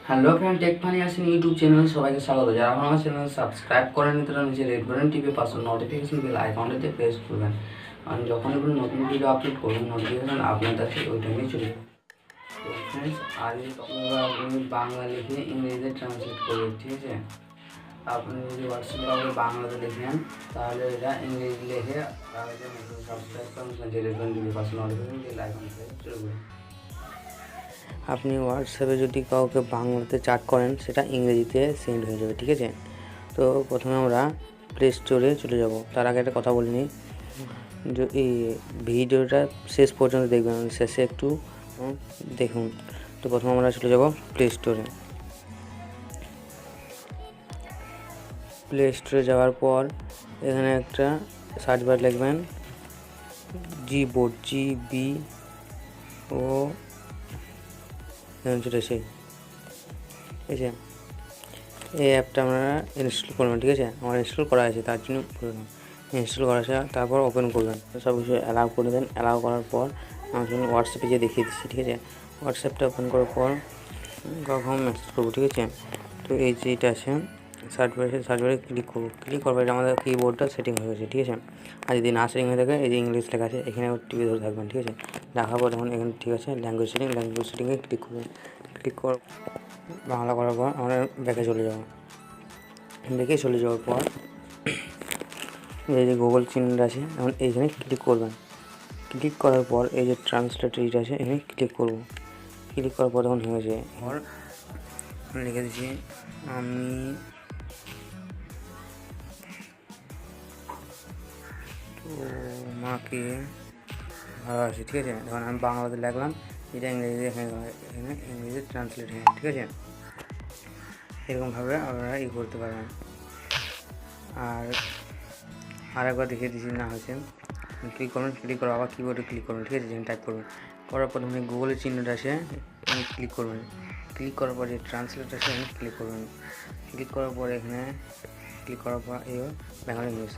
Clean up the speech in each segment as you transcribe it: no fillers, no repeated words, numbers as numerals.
Hello friend, take funny আসেন YouTube চ্যানেলে সবাইকে স্বাগত। যারা এখন আমার চ্যানেল সাবস্ক্রাইব করেন তারা নিচে রেড বাটন টিপে পাশে নোটিফিকেশন বেল আইকনটাতে প্রেস করবেন। কারণ যখন কোনো নতুন ভিডিও আপলোড করবেন নোটিফিকেশন আপনার কাছে ওই টাইমে চলে যাবে। তো ফ্রেন্ডস, আজ আপনি বাংলা লিখে ইংরেজিতে ট্রান্সলেট করবেন, ঠিক আছে? আপনি যদি হোয়াটসঅ্যাপে কাউকে বাংলাতে লিখেন তাহলে এটা ইংরেজি লিখে তাহলে সাবস্ক্রাইব করেন যে রেড বাটন টিপে পাশে নোটিফিকেশন বেল আইকনটাতে চলে যাবে। আপনি হোয়াটসঅ্যাপে যদি কাউকে বাংলাতে চ্যাট করেন সেটা ইংরেজিতে সেন্ড হয়ে যাবে, ঠিক আছে? তো প্রথমে আমরা প্লে স্টোরে চলে যাব। তার আগে একটা কথা বলে নিই, যদি ভিডিওটা শেষ পর্যন্ত দেখবেন, শেষে একটু দেখুন। তো প্রথমে আমরা চলে যাব প্লে স্টোরে। প্লে স্টোরে যাওয়ার পর এখানে একটা সার্চ বার লিখবেন জিবোর্ড, GBO সেটা সেই, ঠিক আছে? এই অ্যাপটা আপনারা ইনস্টল করবেন, ঠিক আছে? আমার ইনস্টল করা আছে, তার জন্য ইনস্টল করা আছে। তারপর ওপেন করবেন, সব কিছু অ্যালাউ করে দেন। অ্যালাউ করার পর আমার জন্য হোয়াটসঅ্যাপে যে দেখিয়ে দিচ্ছি, ঠিক আছে? হোয়াটসঅ্যাপটা ওপেন করার পর কখন মেসেজ করবো, ঠিক আছে? তো এই যে এটা আছে সার্চ বারে ক্লিক করবো। ক্লিক করবো, এটা আমাদের কিবোর্ডটা সেটিং হয়ে গেছে, ঠিক আছে? আর যদি না সেটিং হয়ে থাকে, এই যে ইংলিশ লেখা আছে এখানে টিপে ধরে থাকবেন, ঠিক আছে? দেখার পর যখন এখানে ঠিক আছে ল্যাঙ্গুয়েজ সেটিংয়ে ক্লিক করবেন। ক্লিক কর বাংলা করার পর আমরা ব্যাকে চলে যাবো। ব্যাকে চলে যাওয়ার পর এই যে গুগল চিহ্নটা আছে এখন এইখানে ক্লিক করবেন। ক্লিক করার পর এই যে ট্রান্সলেট এইটা আছে এখানে ক্লিক করব। ক্লিক করার পর তখন হয়ে যায় আর লিখে দিচ্ছি আমি তোমাকে ভালোবাসি, ঠিক আছে? যখন আমি বাংলাতে লিখলাম এটা ইংরেজিতে এখানে ইংরেজিতে ট্রান্সলেট হয়ে, ঠিক আছে? এরকমভাবে আপনারা করতে পারবেন। আর একবার দেখিয়ে দিচ্ছি না হয়েছে, ক্লিক করবেন। ক্লিক করে আবার কিবোর্ডে ক্লিক করবেন, ঠিক আছে? যেখানে টাইপ করবেন করার পর প্রথমে গুগলের চিহ্নটা আছে এখানে ক্লিক করবেন। ক্লিক করার পর যে ট্রান্সলেট আছে এখানে ক্লিক করবেন। ক্লিক করার পর এখানে ক্লিক করার পর এই বাংলা ইংলিশ।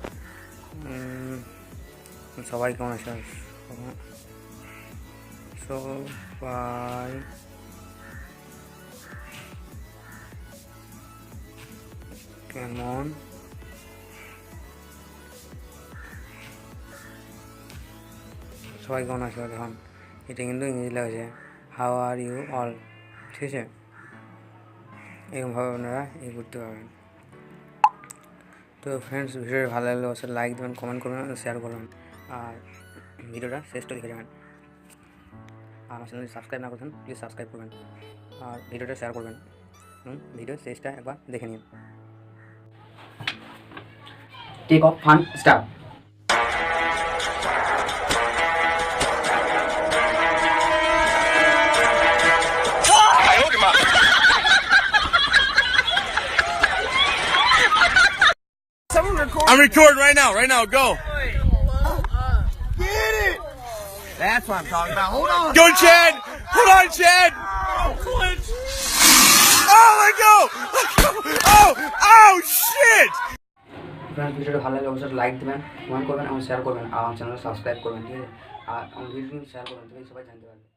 সবাই কেমন আছে? সবাই কেমন সবাই কেমন আছে? দেখুন এটা কিন্তু ইংরেজি লেখা আছে হাউ আর ইউ অল, ঠিক আছে? এরকমভাবে আপনারা করতে পারবেন। তো ফ্রেন্ডস, ভিডিওটা ভালো লাগলে অবশ্যই লাইক দেবেন, কমেন্ট করবেন, শেয়ার করবেন, আর ভিডিওটা শেষটা দেখে যাবেন। আর আমার চ্যানেল সাবস্ক্রাইব না করছেন প্লিজ সাবস্ক্রাইব করবেন আর ভিডিওটা শেয়ার করবেন। ভিডিও শেষটা একবার দেখে নিন। Take off fun start. I'm recording right now. Go. Get it! That's what I'm talking about. Hold on. Go, Chad. Hold on, Chad. Oh, let go. Oh, shit. Friends, ভিডিওটা ভালো লাগলে অবশ্যই like দেবেন, comment করবেন এবং share করবেন, আর আমার channel subscribe করবেন, ঠিক আছে? আর আমার ভিডিও শেয়ার করবেন, ঠিক আছে? সবাই জানতে পারবে।